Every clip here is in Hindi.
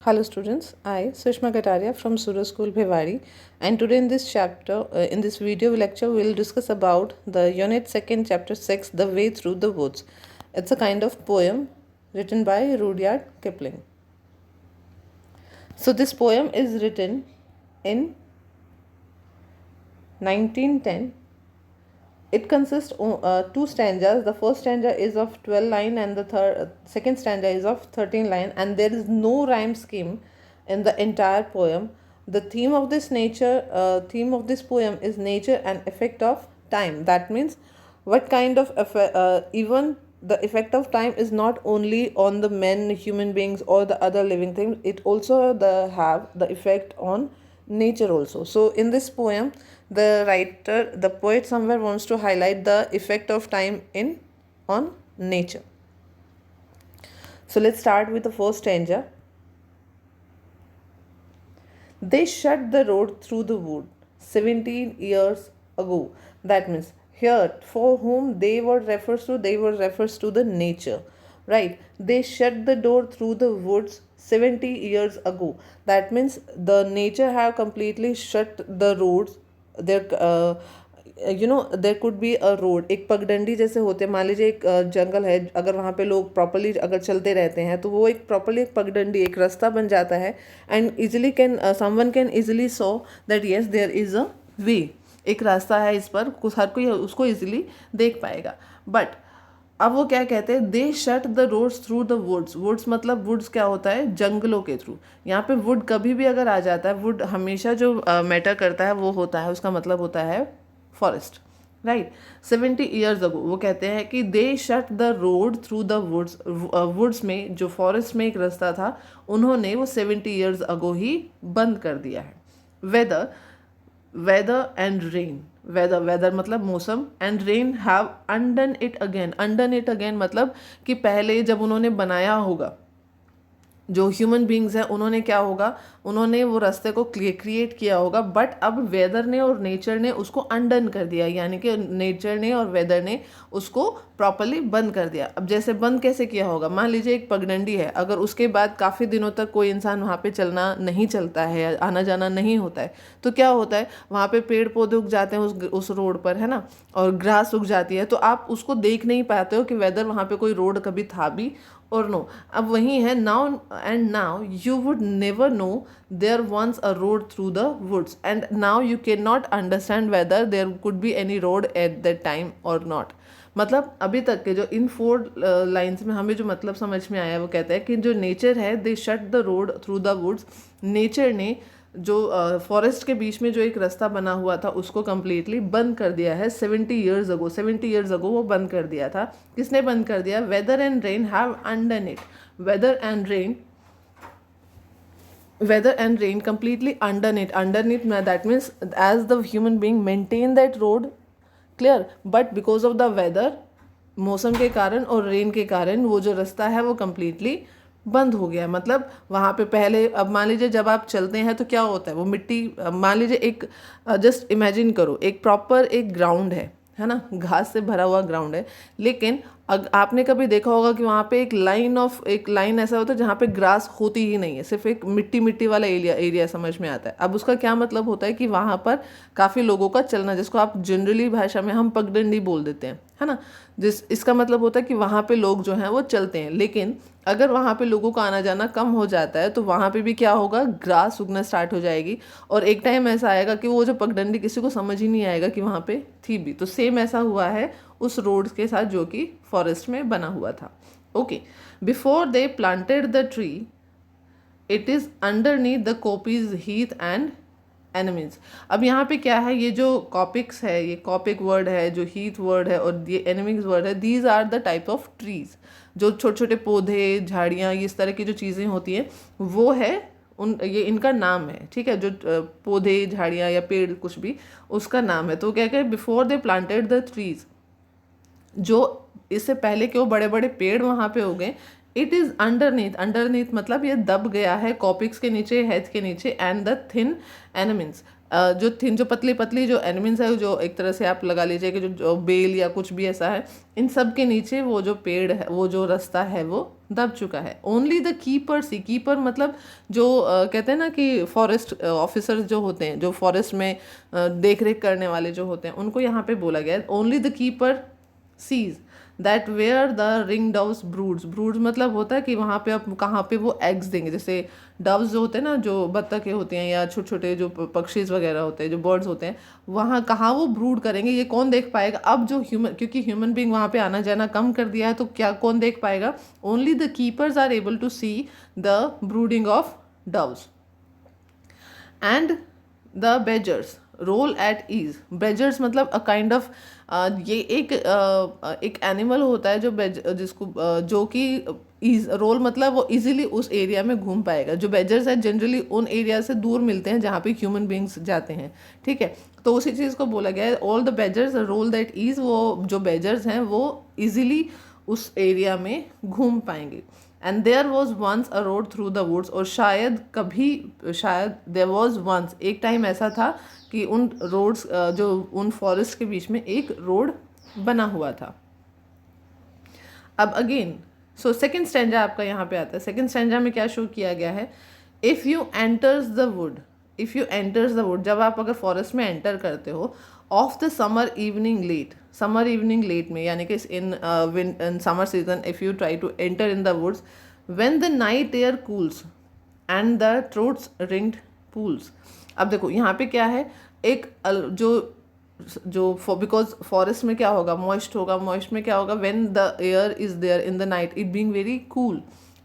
Hello students, I Sushma Kataria from Surya School Bhiwadi, and today in this chapter, in this video lecture, we'll discuss about the unit 2nd chapter 6, The Way Through the Woods. It's a kind of poem written by Rudyard Kipling. So this poem is written in 1910. It consists of two stanzas. The first stanza is of 12 line and the second stanza is of 13 line, and there is no rhyme scheme in the entire poem. The theme of this poem is nature and effect of time. That means what kind of even the effect of time is not only on the men, human beings, or the other living things. It also have the effect on nature also. So in this poem, the poet somewhere wants to highlight the effect of time on nature. So let's start with the first stanza. They shut the road through the wood 17 years ago. That means here, for whom they were refers to the nature, right? They shut the door through the woods 70 years ago. That means the nature have completely shut the roads. There could be a road, एक पगडंडी जैसे होते हैं. मान लीजिए एक जंगल है, अगर वहाँ पे लोग प्रॉपरली अगर चलते रहते हैं तो वो एक प्रॉपरली एक पगडंडी, एक रास्ता बन जाता है. And easily someone can easily so that yes there is a way, एक रास्ता है, इस पर हर कोई उसको इजिली देख पाएगा. बट अब वो क्या कहते हैं, they shut the roads through the woods. Woods मतलब वुड्स क्या होता है, जंगलों के थ्रू. यहाँ पे वुड कभी भी अगर आ जाता है, वुड हमेशा जो मैटर करता है वो होता है, उसका मतलब होता है फॉरेस्ट, राइट. 70 ईयर्स अगो वो कहते हैं कि they shut the road through the woods. Woods में जो फॉरेस्ट में एक रास्ता था, उन्होंने वो 70 ईयर्स अगो ही बंद कर दिया है. Weather and rain. वेदर मतलब मौसम, and rain have undone it again. Undone it again मतलब कि पहले जब उन्होंने बनाया होगा, जो ह्यूमन बींग्स हैं, उन्होंने क्या होगा, उन्होंने वो रास्ते को क्रिएट किया होगा. बट अब वेदर ने और नेचर ने उसको अनडन कर दिया, यानी कि नेचर ने और वेदर ने उसको प्रॉपरली बंद कर दिया. अब जैसे बंद कैसे किया होगा, मान लीजिए एक पगडंडी है, अगर उसके बाद काफ़ी दिनों तक कोई इंसान वहाँ पे चलता है, आना जाना नहीं होता है, तो क्या होता है, वहाँ पे पेड़ पौधे उग जाते हैं उस रोड पर, है ना, और ग्रास उग जाती है, तो आप उसको देख नहीं पाते हो कि वेदर वहाँ पे कोई रोड कभी था भी और नो. अब वही है, now you would never know there once a road through the woods, and now you can not understand whether there could be any road at that time or not. मतलब अभी तक के जो इन 4 लाइन्स में हमें जो मतलब समझ में आया, वो कहता है कि जो नेचर है, they shut the road through the woods. Nature ने जो फॉरेस्ट के बीच में जो एक रास्ता बना हुआ था, उसको कम्प्लीटली बंद कर दिया है 70 ईयर्स अगो. 70 ईयर्स अगो वो बंद कर दिया था. किसने बंद कर दिया, weather and rain have undone it. Weather and rain completely undone it. That means as the human being maintain that road, clear, but because of the weather, मौसम के कारण और रेन के कारण वो जो रास्ता है वो कम्प्लीटली बंद हो गया. मतलब वहाँ पे पहले, अब मान लीजिए जब आप चलते हैं तो क्या होता है, वो मिट्टी, मान लीजिए एक जस्ट इमेजिन करो, एक प्रॉपर एक ग्राउंड है ना, घास से भरा हुआ ग्राउंड है, लेकिन आपने कभी देखा होगा कि वहाँ पे एक लाइन ऐसा होता है जहाँ पे ग्रास होती ही नहीं है, सिर्फ एक मिट्टी वाला एरिया समझ में आता है. अब उसका क्या मतलब होता है कि वहाँ पर काफ़ी लोगों का चलना, जिसको आप जनरली भाषा में हम पगडंडी बोल देते हैं, है ना, इसका मतलब होता है कि वहाँ पे लोग जो हैं वो चलते हैं. लेकिन अगर वहाँ पे लोगों का आना जाना कम हो जाता है तो वहाँ पे भी क्या होगा, ग्रास उगना स्टार्ट हो जाएगी, और एक टाइम ऐसा आएगा कि वो जो पगडंडी किसी को समझ ही नहीं आएगा कि वहाँ पे थी भी. तो सेम ऐसा हुआ है उस रोड के साथ जो कि फॉरेस्ट में बना हुआ था. Okay, before they planted the tree it is underneath the copies Heath and enemies. अब यहाँ पे क्या है, ये जो कॉपिक्स है, ये कॉपिक वर्ड है, जो हीथ वर्ड है और ये एनिमीज वर्ड है, these are the type of trees. जो छोटे छोटे पौधे, झाड़ियाँ, इस तरह की जो चीज़ें होती हैं, वो है ये इनका नाम है, ठीक है, जो पौधे, झाड़ियाँ या पेड़ कुछ भी, उसका नाम है. तो क्या क्या, before they planted the trees, जो इससे पहले क्यों बड़े बड़े पेड़ वहाँ पे हो गए. इट इज़ अंडरनीथ मतलब ये दब गया है, कॉपिक्स के नीचे, हेथ के नीचे, एंड द थिन एनिमिन्स. जो थिन जो पतली पतली जो एनिमल्स है, जो एक तरह से आप लगा लीजिए कि जो बेल या कुछ भी ऐसा है, इन सब के नीचे वो जो पेड़ है, वो जो रास्ता है वो दब चुका है। Only the keeper see, keeper मतलब जो कहते हैं ना कि फॉरेस्ट ऑफिसर्स जो होते हैं, जो फॉरेस्ट में देख रेख करने वाले जो होते हैं, उनको यहाँ पे बोला गया है only the keeper sees that where the ring doves broods. Broods मतलब होता है कि वहाँ पे आप कहाँ पे वो एग्स देंगे। जैसे डव्स जो होते हैं ना, जो बत्तखें होती हैं या छोटे छोटे जो पक्षीज वगैरह होते हैं, जो बर्ड्स होते हैं, वहाँ कहाँ वो ब्रूड करेंगे ये कौन देख पाएगा। अब जो ह्यूमन, क्योंकि ह्यूमन बींग वहाँ पे आना जाना कम कर दिया है, तो क्या कौन देख पाएगा? Only the keepers are able to see the brooding of doves. And the badgers roll at ease. Badgers मतलब अ काइंड ऑफ, ये एक एनिमल होता है जो जिसको जो कि ईज रोल मतलब वो इजीली उस एरिया में घूम पाएगा। जो बेजर्स है जनरली उन एरिया से दूर मिलते हैं जहाँ पे ह्यूमन बींग्स जाते हैं, ठीक है। तो उसी चीज़ को बोला गया है all the badgers roll that ease. वो जो बेजर्स हैं वो इजीली उस एरिया में घूम पाएंगे। And there was once a road through the woods. और शायद देयर वॉज वंस, एक टाइम ऐसा था कि उन रोड्स जो उन फॉरेस्ट के बीच में एक रोड बना हुआ था। अब अगेन सो सेकेंड स्टैंजा आपका यहाँ पे आता है। सेकेंड स्टैंजा में क्या शो किया गया है? If you enters the wood, if you enters the wood, जब आप अगर फॉरेस्ट में एंटर करते हो of the summer evening late, summer evening late में, यानी कि in summer season if you try to enter in the woods when the night air cools and the trouts ringed pools. अब देखो यहाँ पे क्या है, एक जो बिकॉज फॉरेस्ट में क्या होगा, मॉइस्ट होगा। मॉइस्ट में क्या होगा? When the air is there in the night it being very cool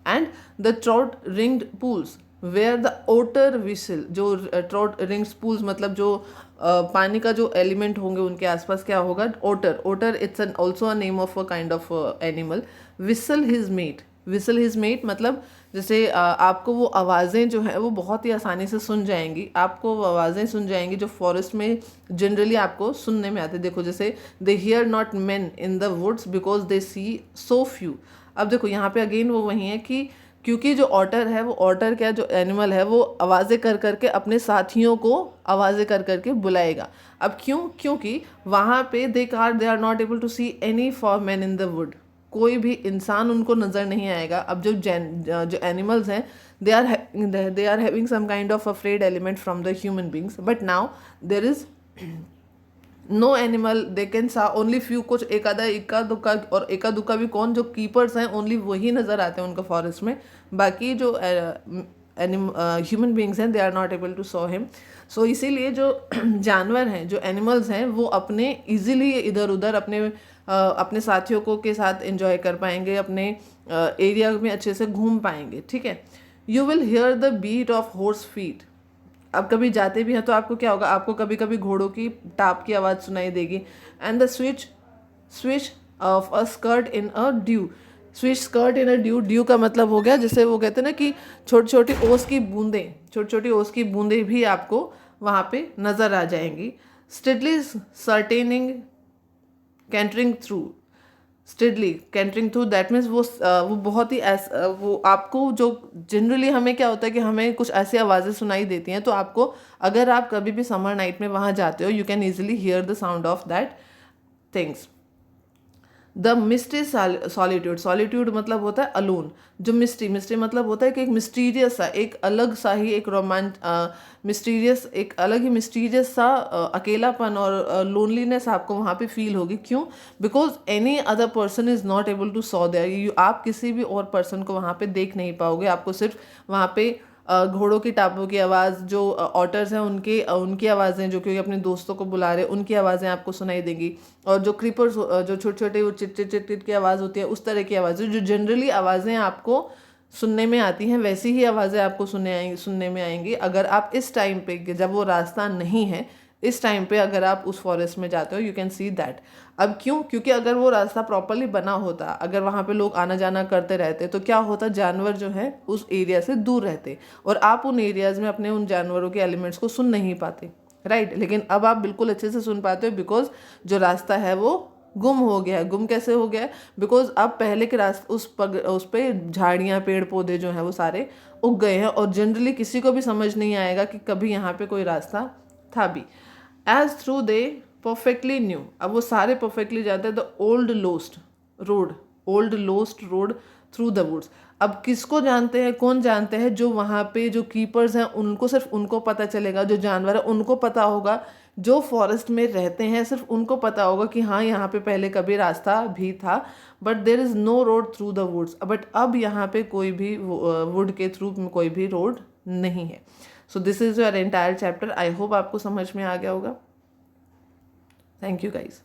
and the trout ringed pools where the otter whistle. जो ट्रोट रिंग्ड पूल्स मतलब जो पानी का जो एलिमेंट होंगे उनके आसपास क्या होगा? Otter. Otter it's an also a name of a kind of animal. Whistle his mate, whistle his mate मतलब जैसे आपको वो आवाज़ें जो है वो बहुत ही आसानी से सुन जाएंगी। आपको वो आवाज़ें सुन जाएंगी जो फॉरेस्ट में जनरली आपको सुनने में आते। देखो जैसे they hear not men in the woods because they see so few. अब देखो यहाँ पे अगेन वो वही है कि क्योंकि जो ऑटर है, वो ऑटर क्या जो एनिमल है वो आवाज़ें कर करके अपने साथियों को आवाज़ें कर करके बुलाएगा। अब क्यों? क्योंकि वहाँ पे they are not able to see any for man in the wood. कोई भी इंसान उनको नज़र नहीं आएगा। अब जो एनिमल्स हैं they are having some kind of afraid element from the human beings, but now there is no animal they can saw only few. कुछ इक्का दुक्का, और इक्का दुक्का भी कौन? जो कीपर्स हैं ओनली वही नज़र आते हैं उनको फॉरेस्ट में। बाकी जो ह्यूमन बींग्स हैं they are not able to saw him. So इसीलिए जो जानवर हैं, जो एनिमल्स हैं, वो अपने ईजिली इधर उधर अपने साथियों को के साथ एंजॉय कर पाएंगे, अपने एरिया में अच्छे से घूम पाएंगे, ठीक है। You will hear the beat of horse feet. अब कभी जाते भी हैं तो आपको क्या होगा? आपको कभी कभी घोड़ों की टाप की आवाज़ सुनाई देगी। And the switch of a skirt in a due. Switch skirt in a due. Due का मतलब हो गया, जैसे वो कहते हैं ना कि छोटी छोटी ओस की बूंदें, छोटी छोटी ओस की बूंदें भी आपको वहाँ पे नज़र आ जाएंगी। स्टिडली सर्टेनिंग कैंटरिंग थ्रू। स्टिडली कैंटरिंग थ्रू दैट मीन्स वो बहुत ही वो आपको जो जनरली हमें क्या होता है कि हमें कुछ ऐसी आवाज़ें सुनाई देती हैं, तो आपको अगर आप कभी भी समर नाइट में वहाँ जाते हो you can easily here the sound of that things. The mystery solitude. Solitude मतलब होता है अलोन। जो मिस्ट्री मतलब होता है कि एक मिस्टीरियस सा, एक अलग सा ही, एक मिस्टीरियस, एक अलग ही मिस्टीरियस सा अकेलापन और लोनलीनेस आपको वहाँ पे फील होगी। क्यों? Because any other person is not able to saw there. आप किसी भी और पर्सन को वहाँ पे देख नहीं पाओगे। आपको सिर्फ वहाँ पे घोड़ों की टापों की आवाज़, जो ऑटर्स हैं उनकी आवाज़ें, जो कि अपने दोस्तों को बुला रहे हैं, उनकी आवाज़ें आपको सुनाई देंगी। और जो क्रीपर्स जो छोटे छोटे वो चिट चिट चिट चिट की आवाज़ होती है, उस तरह की आवाज़ें जो जनरली आवाज़ें आपको सुनने में आती हैं, वैसी ही आवाज़ें आपको सुनने में आएंगी अगर आप इस टाइम पे, जब वो रास्ता नहीं है, इस टाइम पे अगर आप उस फॉरेस्ट में जाते हो यू कैन सी दैट। अब क्यों? क्योंकि अगर वो रास्ता प्रॉपरली बना होता, अगर वहाँ पे लोग आना जाना करते रहते, तो क्या होता? जानवर जो है उस एरिया से दूर रहते और आप उन एरियाज़ में अपने उन जानवरों के एलिमेंट्स को सुन नहीं पाते, राइट। लेकिन अब आप बिल्कुल अच्छे से सुन पाते हो बिकॉज जो रास्ता है वो गुम हो गया है। गुम कैसे हो गया है? बिकॉज अब पहले के रास्ते उस पे झाड़ियाँ, पेड़ पौधे जो हैं वो सारे उग गए हैं और जनरली किसी को भी समझ नहीं आएगा कि कभी यहाँ पे कोई रास्ता था भी। As through they perfectly knew, अब वो सारे परफेक्टली जानते हैं the old lost road through the woods. अब किसको जानते हैं, कौन जानते हैं, जो वहाँ पे जो कीपर्स हैं उनको, सिर्फ उनको पता चलेगा, जो जानवर है उनको पता होगा, जो फॉरेस्ट में रहते हैं सिर्फ उनको पता होगा कि हाँ यहाँ पे पहले कभी रास्ता भी था, but there is no road through the woods. But अब यहाँ पे कोई भी वुड के थ्रू कोई भी रोड नहीं है। So this is your entire chapter. I hope आपको समझ में आ गया होगा। Thank you guys.